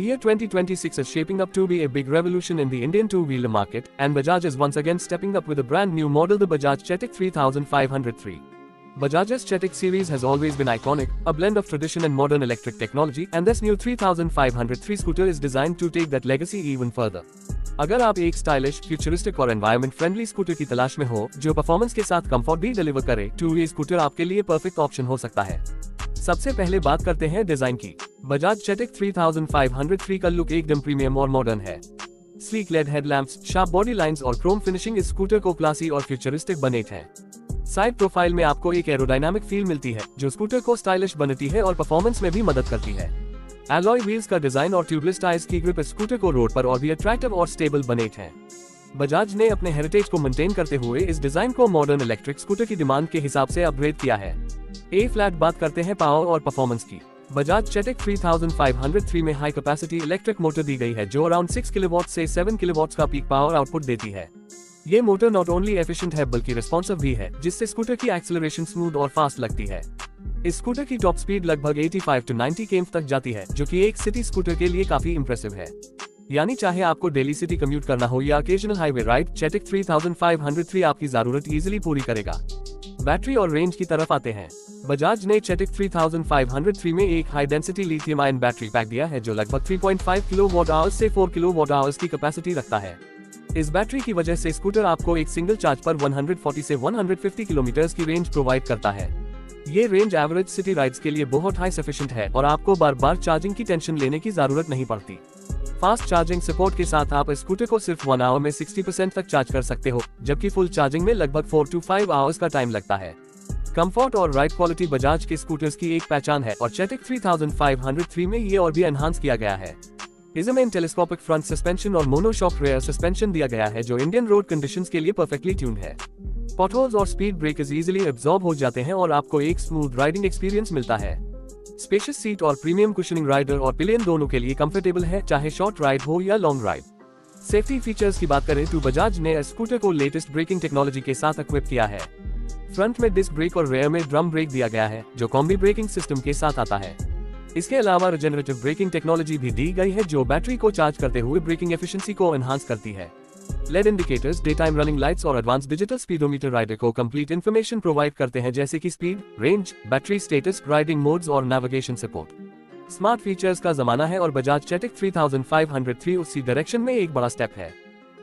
year 2026 is shaping up to be a big revolution in the Indian two-wheeler market, and Bajaj is once again stepping up with a brand new model, the Bajaj Chetak 3503. Bajaj's Chetak series has always been iconic, a blend of tradition and modern electric technology, and this new 3503 scooter is designed to take that legacy even further. अगर आप एक stylish, futuristic और environment friendly scooter की तलाश में हो जो performance के साथ कंफर्ट भी डिलीवर करे, तो ये स्कूटर आपके लिए परफेक्ट ऑप्शन हो सकता है। सबसे पहले बात करते हैं डिजाइन की। बजाज चेतक 3503 का लुक एकदम प्रीमियम और मॉडर्न है। Sleek LED headlamps, sharp body lines और क्रोम फिनिशिंग इस स्कूटर को क्लासी और फ्यूचरिस्टिक बनाते हैं। साइड प्रोफाइल में आपको एक एरोडायनामिक फील मिलती है जो स्कूटर को स्टाइलिश बनाती है और परफॉर्मेंस में भी मदद करती है। एलॉय व्हील्स का डिजाइन और ट्यूबलेस टायर्स की ग्रिप स्कूटर को रोड पर और भी अट्रैक्टिव और स्टेबल बनाते हैं। बजाज ने अपने हेरिटेज को मेंटेन करते हुए इस डिजाइन को मॉडर्न इलेक्ट्रिक स्कूटर की डिमांड के हिसाब से अपग्रेड किया है। ए फ्लैट बात करते हैं पावर और परफॉर्मेंस की। बजाज चेतक 3503 में हाई कैपेसिटी इलेक्ट्रिक मोटर दी गई है जो अराउंड 6 किलोवाट से 7 किलोवाट का पीक पावर आउटपुट देती है। ये मोटर नॉट ओनली एफिशिएंट है बल्कि रिस्पॉन्सिव भी है, जिससे स्कूटर की एक्सेलरेशन स्मूथ और फास्ट लगती है। इस स्कूटर की टॉप स्पीड लगभग 85 to 90 km तक जाती है, जो कि एक सिटी स्कूटर के लिए काफी इंप्रेसिव है। यानी चाहे आपको डेली सिटी कम्यूट करना हो या ओकेजनल हाईवे राइड, चेतक 3503 आपकी जरूरत इजीली पूरी करेगा। बैटरी और रेंज की तरफ आते हैं। बजाज ने चेतक 3503 में एक high density lithium ion battery pack दिया है जो लगभग 3.5 किलोवाट आवर्स से 4 किलोवाट आवर्स की कैपेसिटी रखता है। इस बैटरी की वजह से स्कूटर आपको एक सिंगल चार्ज पर 140 से 150 किलोमीटर की रेंज प्रोवाइड करता है। ये रेंज एवरेज सिटी राइड्स के लिए बहुत हाई सफिशिएंट है और आपको बार बार चार्जिंग की टेंशन लेने की जरूरत नहीं पड़ती। फास्ट चार्जिंग सपोर्ट के साथ आप इस स्कूटर को सिर्फ 1 आवर में 60% तक चार्ज कर सकते हो, जबकि फुल चार्जिंग में लगभग 4 to 5 आवर्स का टाइम लगता है। कंफर्ट और राइड क्वालिटी बजाज के स्कूटर्स की एक पहचान है और चेतक 3503 में ये और भी एनहांस किया गया है। इसमें टेलीस्कोपिक फ्रंट सस्पेंशन और मोनोशॉक रेयर सस्पेंशन दिया गया है जो इंडियन रोड कंडीशंस के लिए परफेक्टली ट्यून्ड है। पॉटहोल्स और स्पीड ब्रेकर्स इजीली एब्जॉर्ब हो जाते हैं और आपको एक स्मूथ राइडिंग एक्सपीरियंस मिलता है। स्पेशियस सीट और प्रीमियम कुशनिंग राइडर और पिलियन दोनों के लिए कंफर्टेबल है, चाहे शॉर्ट राइड हो या लॉन्ग राइड। सेफ्टी फीचर्स की बात करें तो बजाज ने स्कूटर को लेटेस्ट ब्रेकिंग टेक्नोलॉजी के साथ इक्विप किया है। फ्रंट में डिस्क ब्रेक और रेयर में ड्रम ब्रेक दिया गया है जो कॉम्बी ब्रेकिंग सिस्टम के साथ आता है। इसके अलावा रिजेनरेटिव ब्रेकिंग टेक्नोलॉजी भी दी गई है जो बैटरी को चार्ज करते हुए ब्रेकिंग एफिशिएंसी को एनहांस करती है। LED indicators, daytime running lights और एडवांस डिजिटल स्पीडोमीटर राइडर को कंप्लीट इंफॉर्मेशन प्रोवाइड करते हैं जैसे कि speed, range, battery status, riding modes और नेविगेशन सपोर्ट। स्मार्ट फीचर्स का जमाना है और बजाज चेतक 3503 उसी डायरेक्शन में एक बड़ा स्टेप है।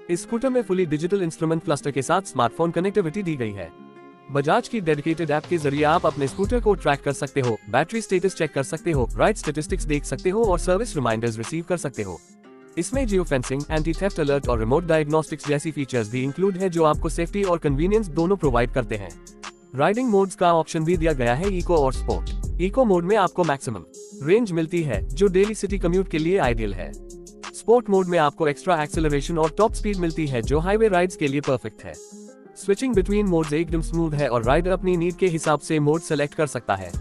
इस स्कूटर में फुली डिजिटल इंस्ट्रूमेंट क्लस्टर के साथ स्मार्टफोन कनेक्टिविटी दी गई है। बजाज की डेडिकेटेड ऐप के जरिए आप अपने स्कूटर को ट्रैक कर सकते हो, बैटरी स्टेटस चेक कर सकते हो, राइड स्टैटिस्टिक्स देख सकते हो और सर्विस रिमाइंडर्स रिसीव कर सकते हो। इसमें geo fencing, anti theft alert और रिमोट डायग्नोस्टिक्स जैसी फीचर्स भी इंक्लूड है जो आपको सेफ्टी और कन्वीनियंस दोनों प्रोवाइड करते हैं। राइडिंग मोड्स का ऑप्शन भी दिया गया है, इको और स्पोर्ट। इको मोड में आपको मैक्सिमम रेंज मिलती है जो डेली सिटी कम्यूट के लिए आइडियल है। स्पोर्ट मोड में आपको एक्स्ट्रा एक्सेलरेशन और टॉप स्पीड मिलती है जो हाईवे राइड्स के लिए परफेक्ट है। स्विचिंग बिटवीन मोड्स एकदम स्मूथ है और राइडर अपनी नीड के हिसाब से मोड सेलेक्ट कर सकता है।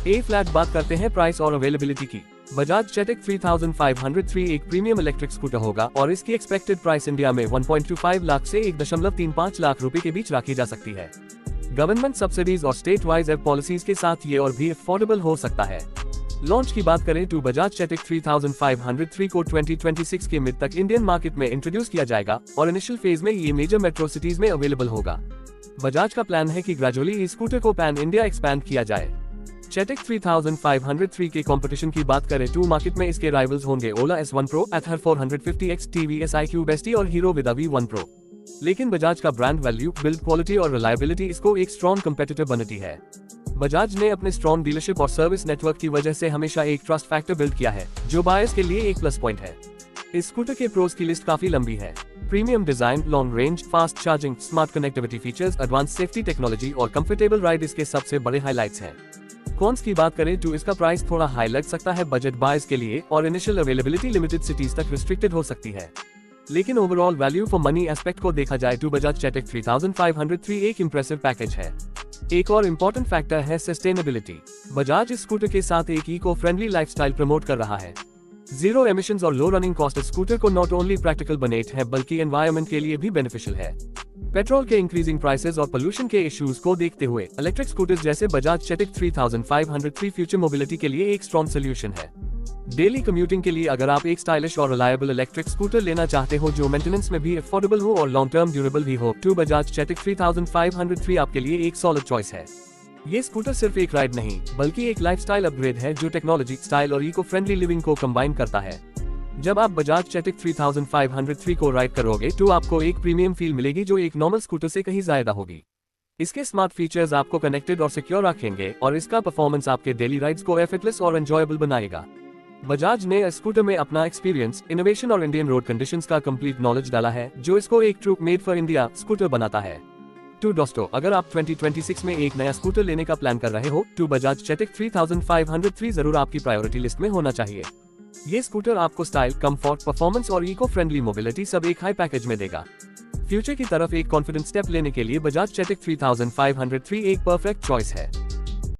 ए फ्लैट बात करते हैं प्राइस और अवेलेबिलिटी की। बजाज चेतक 3503 एक प्रीमियम इलेक्ट्रिक स्कूटर होगा और इसकी एक्सपेक्टेड प्राइस इंडिया में 1.25 लाख से 1.35 लाख रुपए के बीच रखी जा सकती है। गवर्नमेंट सब्सिडीज और स्टेट वाइज एप पॉलिसीज के साथ ये और भी अफोर्डेबल हो सकता है। लॉन्च की बात करें तो बजाज चेतक 3503 को 2026 के मिड तक इंडियन मार्केट में इंट्रोड्यूस किया जाएगा और इनिशियल फेज में ये मेजर मेट्रो सिटीज में अवेलेबल होगा। बजाज का प्लान है कि ग्रेजुअली इस स्कूटर को पैन इंडिया एक्सपैंड किया जाए। चेतक 3503 के कंपटीशन की बात करें तो मार्केट में इसके राइवल्स होंगे ओला S1 Pro, Ather 450X, TVS iQube ST और हीरो विदा V1 Pro। लेकिन बजाज का ब्रांड वैल्यू, बिल्ड क्वालिटी और रिलायबिलिटी इसको एक स्ट्रॉन्ग कंपेटिटर बनाती है। बजाज ने अपने स्ट्रॉन्ग डीलरशिप और सर्विस नेटवर्क की वजह से हमेशा एक ट्रस्ट फैक्टर बिल्ड किया है जो बायर्स के लिए एक प्लस पॉइंट है। इस स्कूटर के प्रोज की लिस्ट काफी लंबी है। Premium design, long range, fast charging, smart connectivity features, advance safety technology और कंफर्टेबल राइड इसके सबसे बड़े हाइलाइट्स हैं। कॉन्स की बात करें तो इसका प्राइस थोड़ा हाई लग सकता है बजट बायर्स के लिए और इनिशियल अवेलेबिलिटी लिमिटेड सिटीज तक रिस्ट्रिक्टेड हो सकती है। लेकिन overall value for money aspect को देखा जाए तो बजाज चेतक 3503 एक इंप्रेसिव पैकेज है। एक और इम्पोर्टेंट फैक्टर है सस्टेनेबिलिटी। बजाज इस स्कूटर के साथ एक इको फ्रेंडली लाइफस्टाइल प्रमोट कर रहा है। जीरो एमिशंस और लो रनिंग कॉस्ट स्कूटर को नॉट ओनली प्रैक्टिकल बनाते हैं बल्कि एनवायरनमेंट के लिए भी बेनिफिशियल है। पेट्रोल के इंक्रीजिंग प्राइसेस और पोल्यूशन के इश्यूज को देखते हुए इलेक्ट्रिक स्कूटर्स जैसे बजाज चेतक 3503 फ्यूचर मोबिलिटी के लिए एक स्ट्रॉन्ग सोल्यूशन है। डेली कम्यूटिंग के लिए अगर आप एक स्टाइलिश और रिलायबल इलेक्ट्रिक स्कूटर लेना चाहते हो जो मेंटेनेंस में भी अफोर्डेबल हो और लॉन्ग टर्म ड्यूरेबल भी हो, तो बजाज चेटिक 3503 आपके लिए एक सॉलिड चॉइस है। ये स्कूटर सिर्फ एक राइड नहीं बल्कि एक लाइफस्टाइल अपग्रेड है जो टेक्नोलॉजी, स्टाइल और इको फ्रेंडली लिविंग को कंबाइन करता है। जब आप बजाज चेटिक 3503 को राइड करोगे तो आपको एक प्रीमियम फील मिलेगी जो एक नॉर्मल स्कूटर से कहीं ज्यादा होगी। इसके स्मार्ट फीचर्स आपको कनेक्टेड और सिक्योर रखेंगे और इसका परफॉर्मेंस आपके डेली राइड्स को एफर्टलेस और एंजॉयबल बनाएगा। बजाज ने इस स्कूटर में अपना एक्सपीरियंस, इनोवेशन और इंडियन रोड कंडीशंस का कंप्लीट नॉलेज डाला है जो इसको एक true made for India scooter बनाता है। तो दोस्तों, अगर आप 2026 में एक नया स्कूटर लेने का प्लान कर रहे हो तो बजाज चेटिक 3503 जरूर आपकी प्रायोरिटी लिस्ट में होना चाहिए। ये स्कूटर आपको स्टाइल, कंफर्ट, परफॉर्मेंस और इको फ्रेंडली मोबिलिटी सब एक हाई पैकेज में देगा। फ्यूचर की तरफ एक कॉन्फिडेंट स्टेप लेने के लिए बजाज चेटिक 3503 एक परफेक्ट चॉइस है।